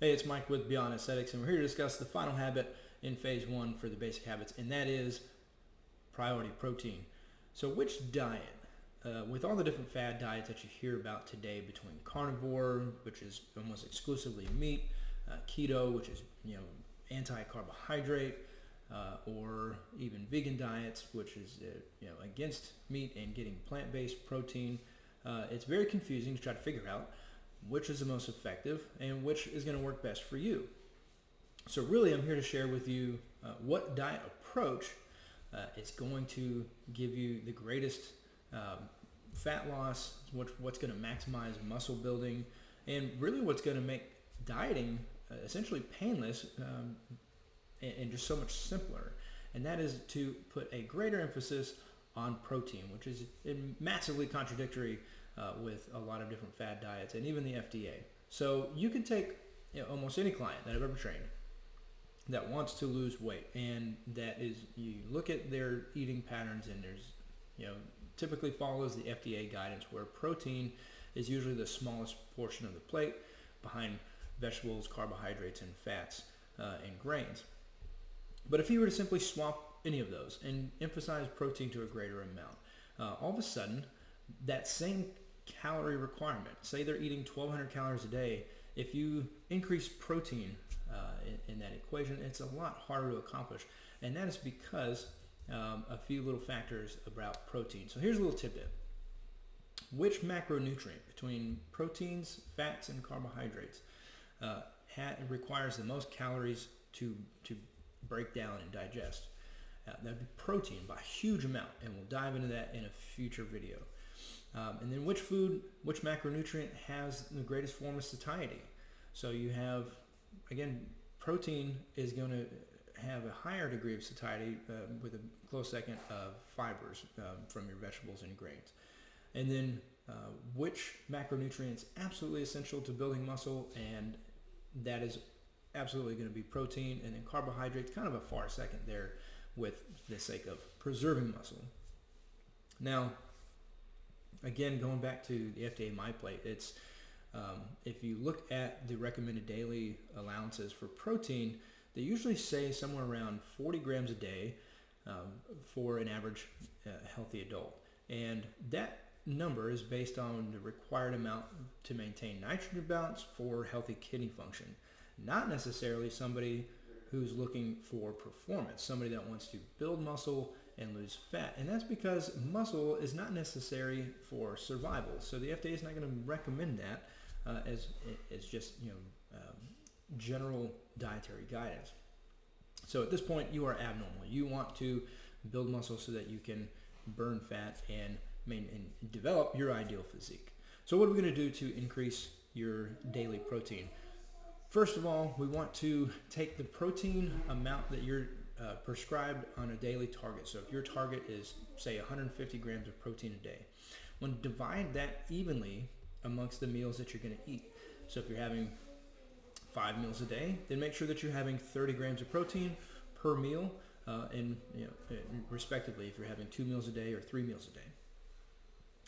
Hey, it's Mike with Beyond Aesthetics, and we're here to discuss the final habit in phase one for the basic habits, and that is priority protein. So which diet, with all the different fad diets that you hear about today between carnivore, which is almost exclusively meat, keto, which is anti-carbohydrate, or even vegan diets, which is against meat and getting plant-based protein, it's very confusing to try to figure out which is the most effective and which is going to work best for you. So really I'm here to share with you what diet approach is going to give you the greatest fat loss, what's going to maximize muscle building, and really what's going to make dieting essentially painless and just so much simpler. And that is to put a greater emphasis on protein, which is massively contradictory with a lot of different fad diets and even the FDA. So you can take almost any client that I've ever trained that wants to lose weight, and that is, you look at their eating patterns, and there's typically follows the FDA guidance, where protein is usually the smallest portion of the plate behind vegetables, carbohydrates, and fats and grains. But if you were to simply swap any of those and emphasize protein to a greater amount, all of a sudden that same calorie requirement, say they're eating 1,200 calories a day, if you increase protein in that equation, it's a lot harder to accomplish. And that is because a few little factors about protein. So here's a little tidbit. Which macronutrient between proteins, fats, and carbohydrates requires the most calories to break down and digest? That would be protein by a huge amount, and we'll dive into that in a future video. And then which macronutrient has the greatest form of satiety? So you have, again, protein is going to have a higher degree of satiety with a close second of fibers from your vegetables and grains. And then which macronutrient is absolutely essential to building muscle, and that is absolutely going to be protein. And then carbohydrates, kind of a far second there with the sake of preserving muscle. Now, again, going back to the FDA MyPlate, it's if you look at the recommended daily allowances for protein, they usually say somewhere around 40 grams a day for an average healthy adult. And that number is based on the required amount to maintain nitrogen balance for healthy kidney function, not necessarily somebody who's looking for performance, somebody that wants to build muscle and lose fat. And that's because muscle is not necessary for survival. So the FDA is not going to recommend that as just general dietary guidance. So at this point, you are abnormal. You want to build muscle so that you can burn fat and develop your ideal physique. So what are we going to do to increase your daily protein? First of all, we want to take the protein amount that you're prescribed on a daily target. So if your target is, say, 150 grams of protein a day, when divide that evenly amongst the meals that you're going to eat. So if you're having 5 meals a day, then make sure that you're having 30 grams of protein per meal, and respectively, if you're having 2 meals a day or 3 meals a day.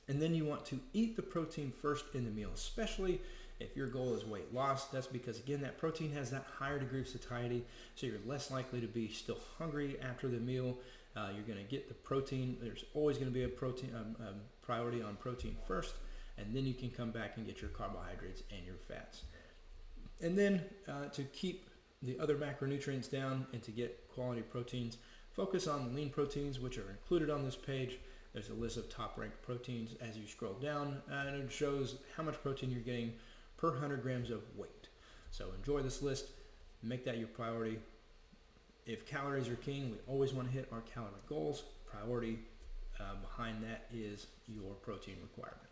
And then you want to eat the protein first in the meal, especially if your goal is weight loss. That's because, again, that protein has that higher degree of satiety, so you're less likely to be still hungry after the meal. You're going to get the protein. There's always going to be a protein priority on protein first, and then you can come back and get your carbohydrates and your fats. And then to keep the other macronutrients down and to get quality proteins, focus on the lean proteins, which are included on this page. There's a list of top-ranked proteins as you scroll down, and it shows how much protein you're getting per 100 grams of weight. So enjoy this list, make that your priority. If calories are king, we always want to hit our calorie goals. Priority behind that is your protein requirement.